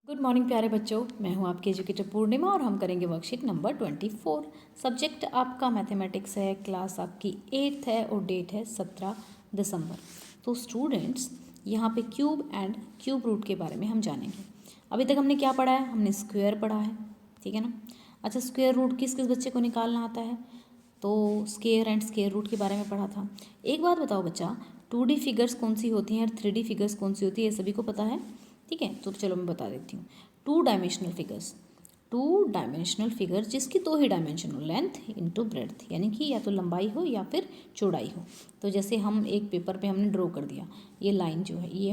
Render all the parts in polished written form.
Good morning प्यारे बच्चों, मैं हूं आपकी एजुकेटर पूर्णिमा और हम करेंगे वर्कशीट नंबर 24। सब्जेक्ट आपका मैथमेटिक्स है, क्लास आपकी 8th है और डेट है 17 दिसंबर। तो स्टूडेंट्स यहाँ पे क्यूब एंड क्यूब रूट के बारे में हम जानेंगे। अभी तक हमने क्या पढ़ा है? हमने स्क्वायर पढ़ा है, ठीक है ना। अच्छा, स्क्वायर रूट किस किस बच्चे को निकालना आता है? तो स्क्वायर एंड स्क्वायर रूट के बारे में पढ़ा था। एक बात बताओ बच्चा, 2D फिगर्स कौन सी होती हैं और 3D फिगर्स कौन सी होती है, ये सभी को पता है? ठीक है, तो चलो मैं बता देती हूँ। 2 डायमेंशनल फिगर्स जिसकी 2 ही डायमेंशन हो, लेंथ इंटू ब्रेड्थ, यानी कि या तो लंबाई हो या फिर चौड़ाई हो। तो जैसे हम एक पेपर पे हमने ड्रॉ कर दिया, ये लाइन जो है ये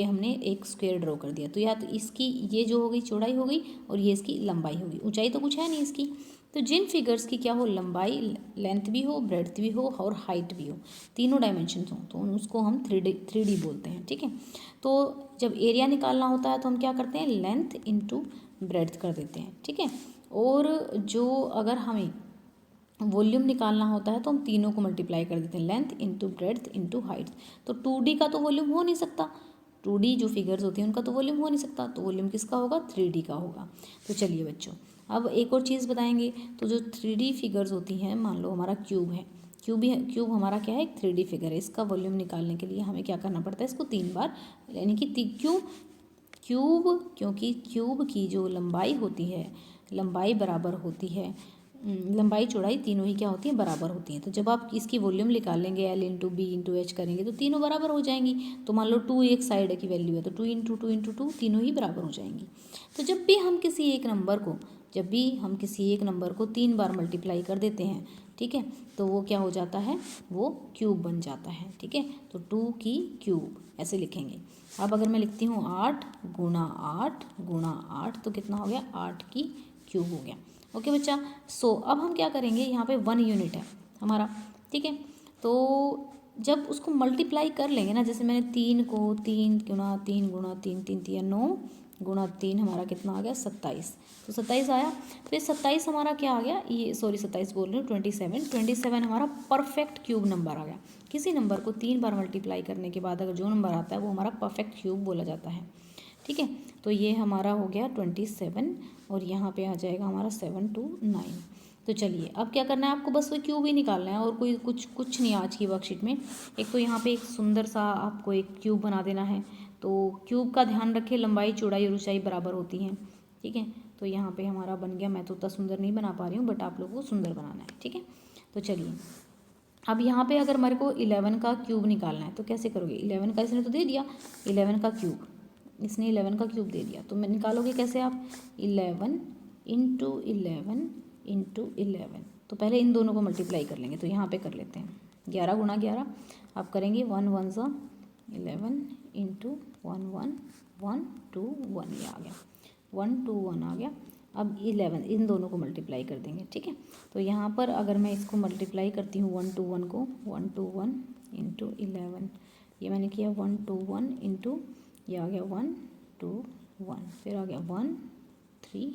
हमने एक स्क्वायर ड्रॉ कर दिया, तो या तो इसकी ये जो हो गई चौड़ाई हो गई और ये इसकी लंबाई होगी। ऊंचाई तो कुछ है नहीं इसकी। तो जिन फिगर्स की क्या हो, लंबाई लेंथ भी हो, ब्रेड्थ भी हो और हाइट भी हो, तीनों डायमेंशन हो, तो उसको हम 3D बोलते हैं, ठीक है। तो जब एरिया निकालना होता है तो हम क्या करते हैं, लेंथ इंटू ब्रेड्थ कर देते हैं, ठीक है। और जो अगर हमें वॉल्यूम निकालना होता है तो हम तीनों को मल्टीप्लाई कर देते हैं, length into breadth into height. तो 2D का तो वॉल्यूम हो नहीं सकता, 2D जो फिगर्स होती हैं उनका तो वॉल्यूम हो नहीं सकता, तो वॉल्यूम किसका होगा? 3D का होगा। तो चलिए बच्चों, अब एक और चीज़ बताएंगे। तो जो 3D फिगर्स होती हैं, मान लो हमारा क्यूब है, क्यूब हमारा क्या है? एक 3D फिगर है। इसका वॉल्यूम निकालने के लिए हमें क्या करना पड़ता है? इसको 3 बार, यानी कि क्योंकि क्यूब की जो लंबाई होती है, लंबाई बराबर होती है, लंबाई चौड़ाई तीनों ही क्या होती हैं? बराबर होती हैं। तो जब आप इसकी वॉल्यूम निकालेंगे, L into B into H करेंगे तो तीनों बराबर हो जाएंगी। तो मान लो 2 एक साइड की वैल्यू है, तो 2 इंटू 2 इंटू 2 तीनों ही बराबर हो जाएंगी। तो जब भी हम किसी एक नंबर को 3 बार मल्टीप्लाई कर देते हैं, ठीक है, तो वो क्या हो जाता है? वो क्यूब बन जाता है, ठीक है। तो 2 की क्यूब ऐसे लिखेंगे। अब अगर मैं लिखती हूँ 8 गुणा 8 गुणा 8, तो कितना हो गया? 8 की क्यूब हो गया। ओके बच्चा। सो अब हम क्या करेंगे, यहाँ पे 1 यूनिट है हमारा, ठीक है। तो जब उसको मल्टीप्लाई कर लेंगे ना, जैसे मैंने 3 को 3 गुणा 3 गुणा 3, 3 3 9 गुणा 3 हमारा कितना आ गया? 27। तो 27 आया। तो ये 27 हमारा क्या आ गया? ये सॉरी 27 बोल रही हूँ, 27 हमारा परफेक्ट क्यूब नंबर आ गया। किसी नंबर को 3 बार मल्टीप्लाई करने के बाद अगर जो नंबर आता है वो हमारा परफेक्ट क्यूब बोला जाता है, ठीक है। तो ये हमारा हो गया 27 और यहाँ पे आ जाएगा हमारा 7 2 9। तो चलिए अब क्या करना है आपको? बस वो क्यूब ही निकालना है और कोई कुछ नहीं आज की वर्कशीट में। एक तो यहाँ पे एक सुंदर सा आपको एक क्यूब बना देना है। तो क्यूब का ध्यान रखें, लंबाई चौड़ाई और ऊंचाई बराबर होती हैं, ठीक है। तो यहाँ पे हमारा बन गया। मैं तो उतना सुंदर नहीं बना पा रही हूँ, बट आप लोगों को सुंदर बनाना है, ठीक है। तो चलिए अब यहाँ पे अगर मेरे को 11 का क्यूब निकालना है तो कैसे करोगे? 11 का इसने तो दे दिया, 11 का क्यूब, इसने 11 का क्यूब दे दिया, तो मैं निकालोगे कैसे आप? 11 इंटू 11 इंटू 11। तो पहले इन दोनों को मल्टीप्लाई कर लेंगे, तो यहाँ पे कर लेते हैं 11 गुणा 11। आप करेंगे 1 1 सा 11 इंटू 1 1 1 2 1, ये आ गया 1 2 1 आ गया। अब 11 इन दोनों को मल्टीप्लाई कर देंगे, ठीक है। तो यहाँ पर अगर मैं इसको मल्टीप्लाई करती हूँ 1 2 1 को, 1 2 1 इंटू 11, ये मैंने किया 1 2 1 इंटू, ये आ गया 1 2 1, फिर आ गया 1 3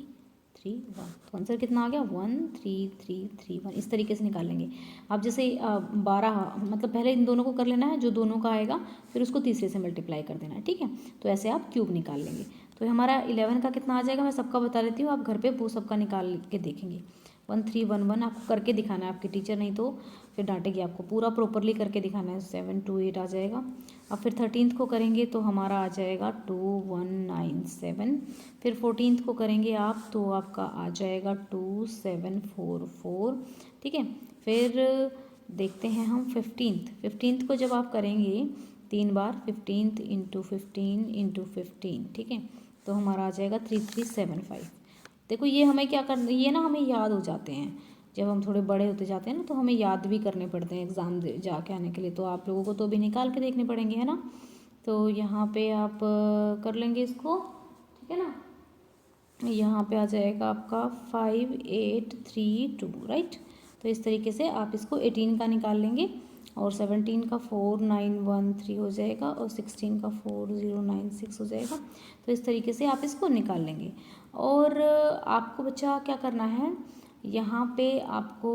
3 1। तो आंसर कितना आ गया? 1 3 3 3 1। इस तरीके से निकालेंगे। अब जैसे 12, मतलब पहले इन दोनों को कर लेना है, जो दोनों का आएगा फिर उसको तीसरे से मल्टीप्लाई कर देना है, ठीक है। तो ऐसे आप क्यूब निकाल लेंगे। तो हमारा 11 का कितना आ जाएगा? मैं सबका बता देती हूँ, आप घर पे वो सबका निकाल के देखेंगे। 1 3 1 1 आपको करके दिखाना है, आपकी टीचर नहीं तो फिर डांटेगी आपको, पूरा प्रॉपरली करके दिखाना है। 7 2 8 आ जाएगा। अब फिर 13th को करेंगे तो हमारा आ जाएगा 2 1 9 7। फिर 14th को करेंगे आप तो आपका आ जाएगा 2 7 4 4, ठीक है। फिर देखते हैं हम 15th को जब आप करेंगे 3 बार, 15th इंटू 15 इंटू 15, ठीक है, तो हमारा आ जाएगा 3 3 7 5। देखो ये हमें क्या करना, ये ना हमें याद हो जाते हैं जब हम थोड़े बड़े होते जाते हैं ना, तो हमें याद भी करने पड़ते हैं एग्ज़ाम जाके आने के लिए। तो आप लोगों को तो अभी निकाल के देखने पड़ेंगे, है ना। तो यहाँ पे आप कर लेंगे इसको, ठीक है ना। यहाँ पे आ जाएगा आपका 5 8 3 2, राइट। तो इस तरीके से आप इसको 18 का निकाल लेंगे और 17 का 4 9 1 3 हो जाएगा और 16 का 4 0 9 6 हो जाएगा। तो इस तरीके से आप इसको निकाल लेंगे। और आपको बच्चा क्या करना है, यहाँ पे आपको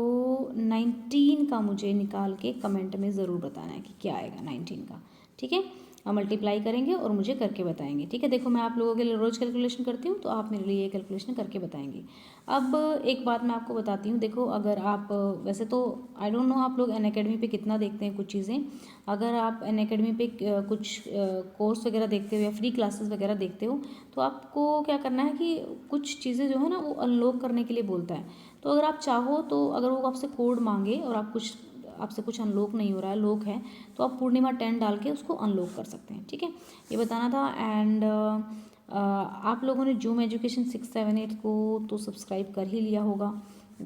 19 का मुझे निकाल के कमेंट में ज़रूर बताना है कि क्या आएगा 19 का, ठीक है। मल्टीप्लाई करेंगे और मुझे करके बताएंगे, ठीक है। देखो मैं आप लोगों के लिए रोज़ कैलकुलेशन करती हूँ, तो आप मेरे लिए ये कैलकुलेशन करके बताएंगे। अब एक बात मैं आपको बताती हूँ, देखो अगर आप वैसे तो आई डोंट नो आप लोग अनअकैडमी पे कितना देखते हैं कुछ चीज़ें। अगर आप अनअकैडमी पे कुछ कोर्स वगैरह देखते हो या फ्री क्लासेस वगैरह देखते हो, तो आपको क्या करना है कि कुछ चीज़ें जो है ना वो अनलॉक करने के लिए बोलता है। तो अगर आप चाहो तो अगर वो आपसे कोड मांगे और आपसे कुछ अनलॉक नहीं हो रहा है, लॉक है, तो आप पूर्णिमा 10 डाल के उसको अनलॉक कर सकते हैं, ठीक है। ये बताना था। एंड आप लोगों ने जूम एजुकेशन 6, 7, 8 को तो सब्सक्राइब कर ही लिया होगा,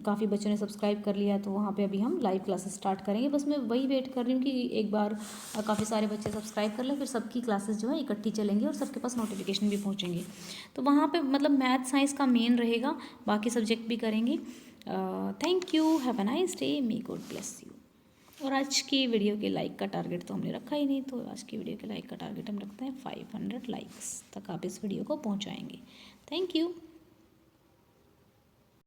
काफ़ी बच्चों ने सब्सक्राइब कर लिया। तो वहाँ पे अभी हम लाइव क्लासेस स्टार्ट करेंगे। बस मैं वही वेट कर रही हूँ कि एक बार काफ़ी सारे बच्चे सब्सक्राइब कर लें, फिर सबकी क्लासेस जो है इकट्ठी चलेंगी और सबके पास नोटिफिकेशन भी पहुँचेंगे। तो वहाँ पे मतलब मैथ साइंस का मेन रहेगा, बाकी सब्जेक्ट भी करेंगे। Thank you, have a nice day, may God bless you. और आज की वीडियो के लाइक का टारगेट तो हमने रखा ही नहीं, तो आज की वीडियो के लाइक का टारगेट हम रखते हैं 500 लाइक्स तक आप इस वीडियो को पहुंचाएंगे। Thank you.